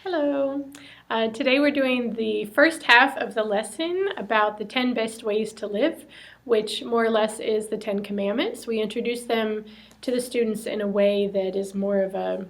Hello. Today we're doing the first half of the lesson about the 10 best ways to live, which more or less is the 10 commandments. We introduce them to the students in a way that is more of a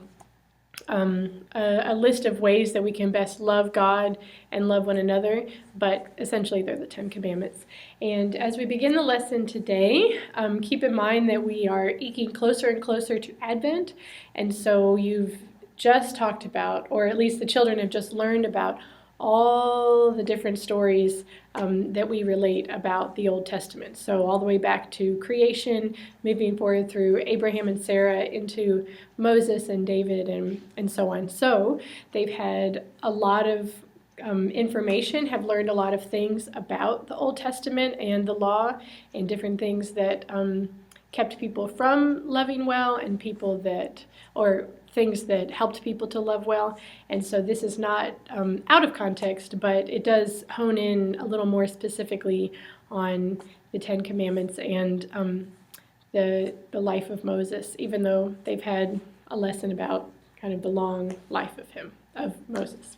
list of ways that we can best love God and love one another, but essentially they're the 10 commandments. And as we begin the lesson today, keep in mind that we are eking closer and closer to Advent, and so you've just talked about, or at least the children have just learned about, all the different stories that we relate about the Old Testament. So all the way back to creation, moving forward through Abraham and Sarah into Moses and David and so on. So they've had a lot of information, have learned a lot of things about the Old Testament and the law and different things that kept people from loving well and people that, or things that helped people to love well. And so this is not out of context, but it does hone in a little more specifically on the 10 Commandments and the life of Moses, even though they've had a lesson about kind of the long life of Moses.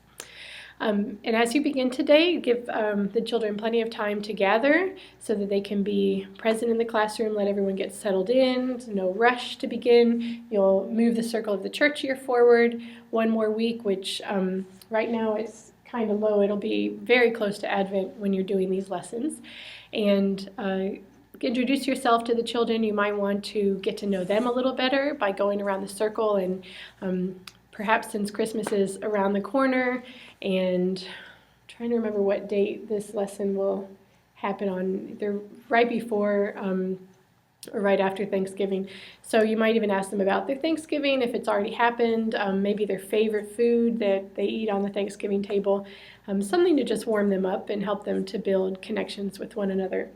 And as you begin today, give the children plenty of time to gather so that they can be present in the classroom, let everyone get settled in, no rush to begin. You'll move the circle of the church year forward one more week, which right now is kind of low. It'll be very close to Advent when you're doing these lessons. And introduce yourself to the children. You might want to get to know them a little better by going around the circle and perhaps since Christmas is around the corner and I'm trying to remember what date this lesson will happen on, either right before or right after Thanksgiving. So you might even ask them about their Thanksgiving, if it's already happened, maybe their favorite food that they eat on the Thanksgiving table, something to just warm them up and help them to build connections with one another.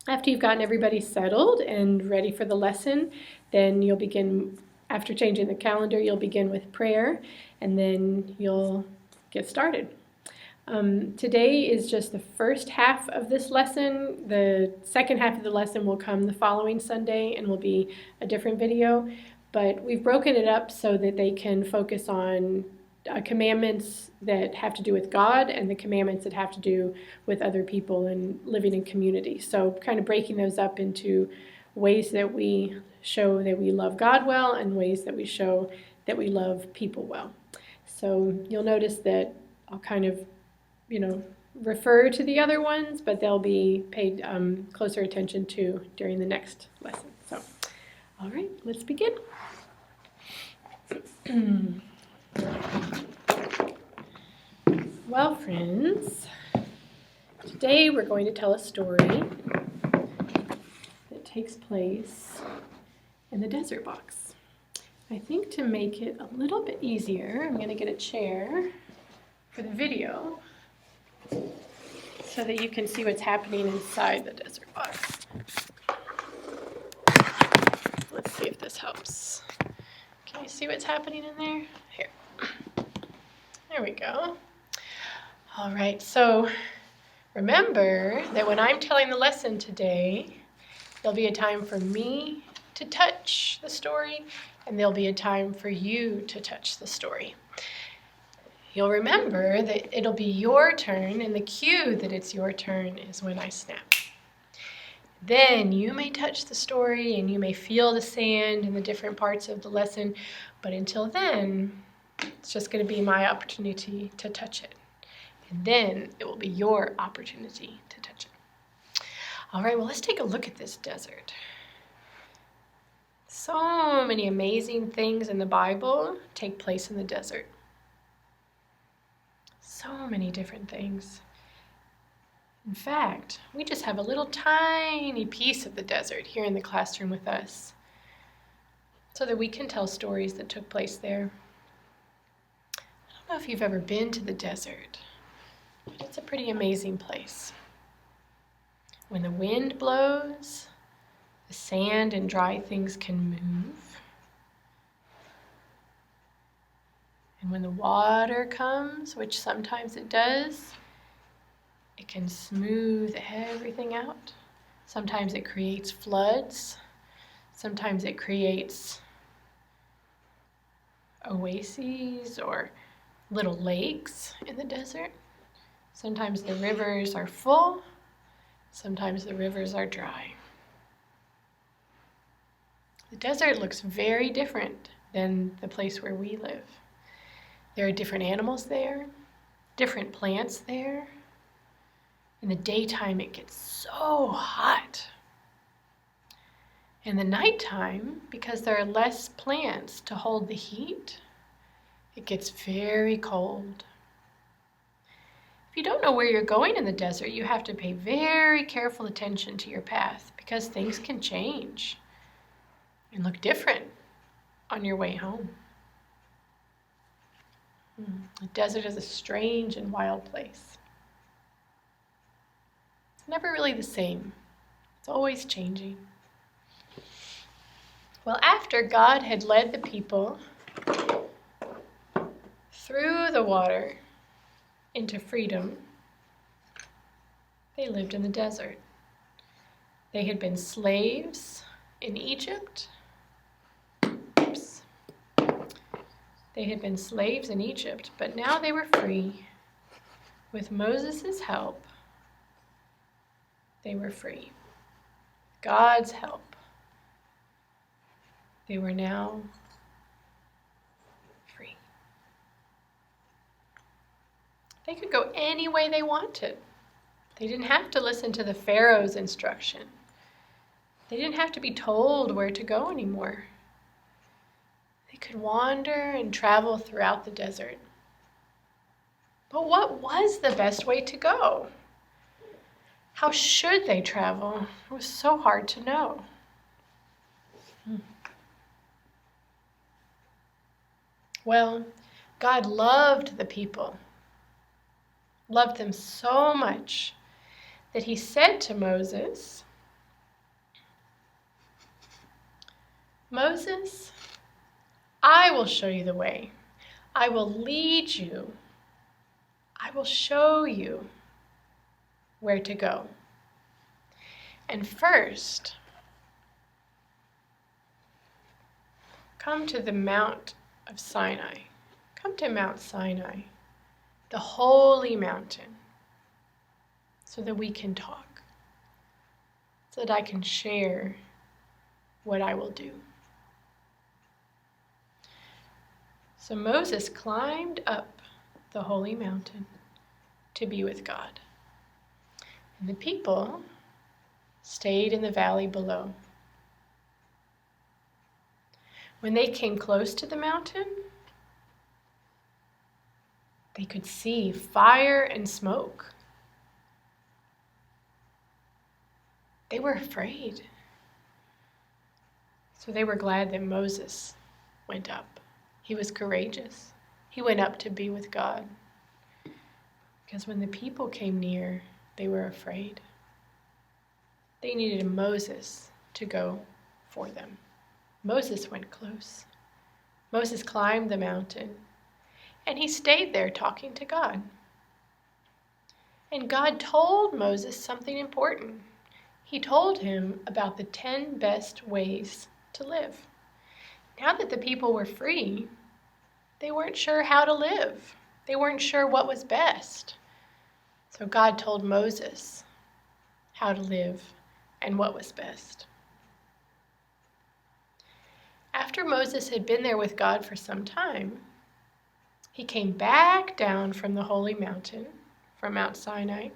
After you've gotten everybody settled and ready for the lesson, then you'll begin. After changing the calendar, you'll begin with prayer, and then you'll get started. Today is just the first half of this lesson. The second half of the lesson will come the following Sunday and will be a different video, but we've broken it up so that they can focus on commandments that have to do with God and the commandments that have to do with other people and living in community. So kind of breaking those up into ways that we show that we love God well and ways that we show that we love people well. So you'll notice that I'll kind of, refer to the other ones, but they'll be paid closer attention to during the next lesson. So, all right, let's begin. Well, friends, today we're going to tell a story that takes place in the desert box. I think to make it a little bit easier, I'm going to get a chair for the video so that you can see what's happening inside the desert box. Let's see if this helps. Can you see what's happening in there? Here. There we go. All right, so remember that when I'm telling the lesson today, there'll be a time for me to touch the story, and there'll be a time for you to touch the story. You'll remember that it'll be your turn, and the cue that it's your turn is when I snap. Then you may touch the story, and you may feel the sand in the different parts of the lesson, but until then, it's just going to be my opportunity to touch it. And then it will be your opportunity to touch it. All right, well, let's take a look at this desert. So many amazing things in the Bible take place in the desert. So many different things. In fact, we just have a little tiny piece of the desert here in the classroom with us so that we can tell stories that took place there. I don't know if you've ever been to the desert, but it's a pretty amazing place. When the wind blows, the sand and dry things can move. And when the water comes, which sometimes it does, it can smooth everything out. Sometimes it creates floods. Sometimes it creates oases or little lakes in the desert. Sometimes the rivers are full, sometimes the rivers are dry. The desert looks very different than the place where we live. There are different animals there, different plants there. In the daytime, it gets so hot. In the nighttime, because there are less plants to hold the heat, it gets very cold. If you don't know where you're going in the desert, you have to pay very careful attention to your path because things can change and look different on your way home. The desert is a strange and wild place. It's never really the same. It's always changing. Well, after God had led the people through the water into freedom, they lived in the desert. They had been slaves in Egypt. They had been slaves in Egypt, but now they were free. With Moses' help, they were free. God's help. They were now free. They could go any way they wanted. They didn't have to listen to the Pharaoh's instruction. They didn't have to be told where to go anymore. They could wander and travel throughout the desert. But what was the best way to go? How should they travel? It was so hard to know. Well, God loved the people, loved them so much that he said to Moses, "Moses, I will show you the way. I will lead you. I will show you where to go. And first, come to the Mount of Sinai. Come to Mount Sinai, the holy mountain, so that we can talk, so that I can share what I will do." So Moses climbed up the holy mountain to be with God. And the people stayed in the valley below. When they came close to the mountain, they could see fire and smoke. They were afraid. So they were glad that Moses went up. He was courageous. He went up to be with God. Because when the people came near, they were afraid. They needed Moses to go for them. Moses went close. Moses climbed the mountain, and he stayed there talking to God. And God told Moses something important. He told him about the 10 best ways to live. Now that the people were free, they weren't sure how to live. They weren't sure what was best. So God told Moses how to live and what was best. After Moses had been there with God for some time, he came back down from the holy mountain, from Mount Sinai,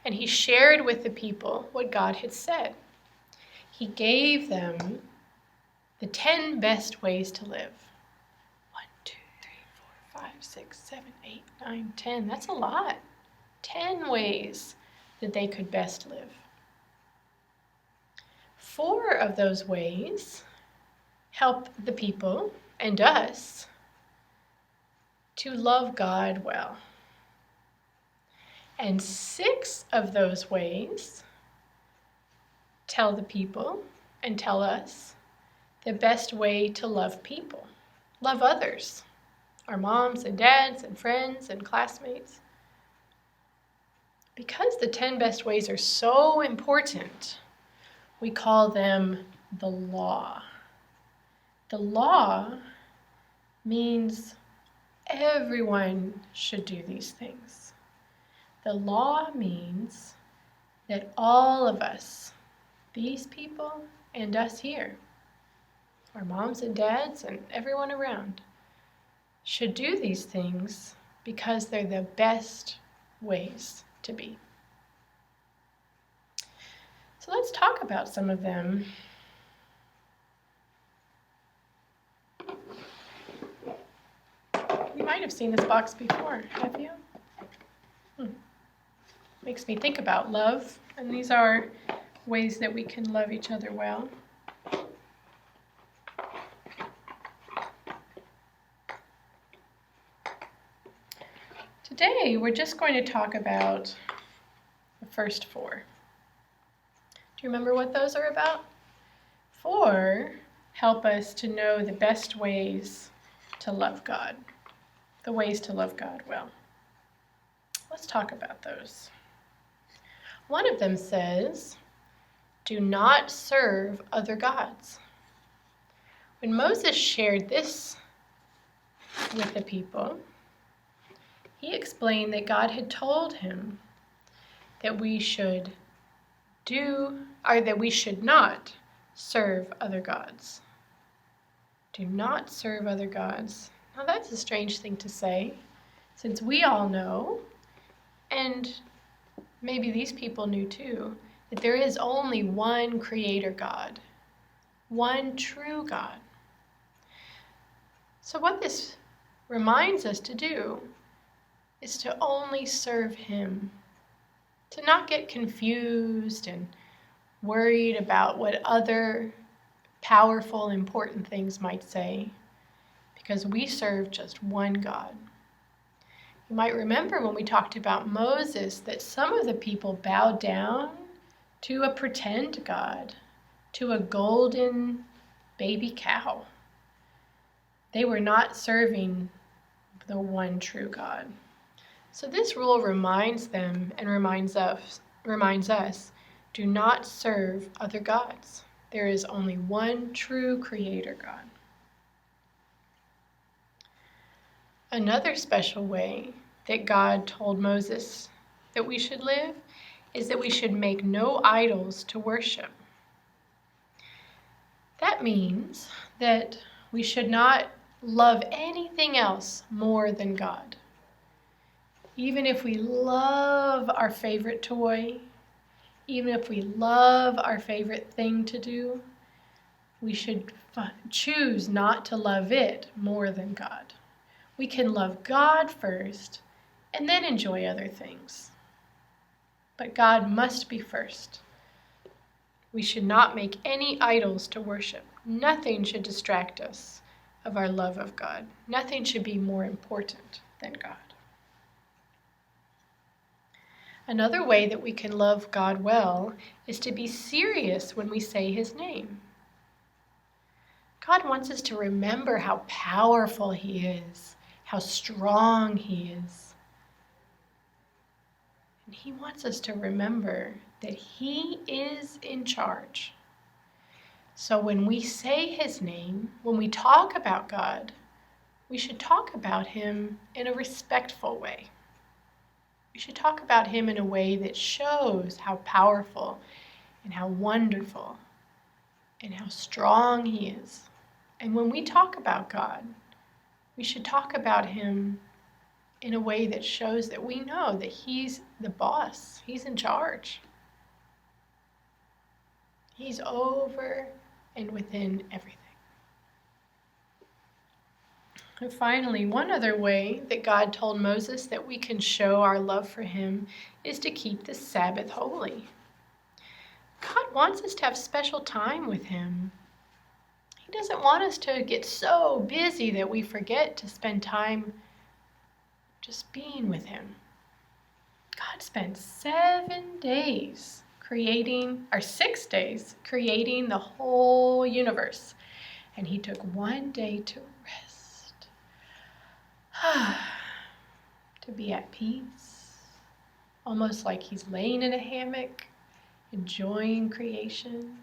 and he shared with the people what God had said. He gave them the 10 best ways to live. 1, 2, 3, 4, 5, 6, 7, 8, 9, 10. That's a lot. 10 ways that they could best live. 4 of those ways help the people and us to love God well. And 6 of those ways tell the people and tell us the best way to love people, love others, our moms and dads and friends and classmates. Because the 10 best ways are so important, we call them the law. The law means everyone should do these things. The law means that all of us, these people and us here, our moms and dads and everyone around, should do these things because they're the best ways to be. So let's talk about some of them. You might have seen this box before, have you? Makes me think about love, and these are ways that we can love each other well. Today, we're just going to talk about the first 4. Do you remember what those are about? 4 help us to know the best ways to love God, the ways to love God well. Let's talk about those. One of them says, do not serve other gods. When Moses shared this with the people, he explained that God had told him that we should not serve other gods. Do not serve other gods. Now that's a strange thing to say, since we all know, and maybe these people knew too, that there is only one creator God, one true God. So what this reminds us to do is to only serve him, to not get confused and worried about what other powerful, important things might say, because we serve just one God. You might remember when we talked about Moses that some of the people bowed down to a pretend God, to a golden baby cow. They were not serving the one true God. So this rule reminds them and reminds us, do not serve other gods. There is only one true creator God. Another special way that God told Moses that we should live is that we should make no idols to worship. That means that we should not love anything else more than God. Even if we love our favorite toy, even if we love our favorite thing to do, we should choose not to love it more than God. We can love God first and then enjoy other things. But God must be first. We should not make any idols to worship. Nothing should distract us of our love of God. Nothing should be more important than God. Another way that we can love God well is to be serious when we say his name. God wants us to remember how powerful he is, how strong he is. And he wants us to remember that he is in charge. So when we say his name, when we talk about God, we should talk about him in a respectful way. We should talk about him in a way that shows how powerful and how wonderful and how strong he is. And when we talk about God, we should talk about him in a way that shows that we know that he's the boss. He's in charge. He's over and within everything. And finally, one other way that God told Moses that we can show our love for him is to keep the Sabbath holy. God wants us to have special time with him. He doesn't want us to get so busy that we forget to spend time just being with him. God spent 6 days creating the whole universe. And he took one day to rest, to be at peace, almost like he's laying in a hammock, enjoying creation.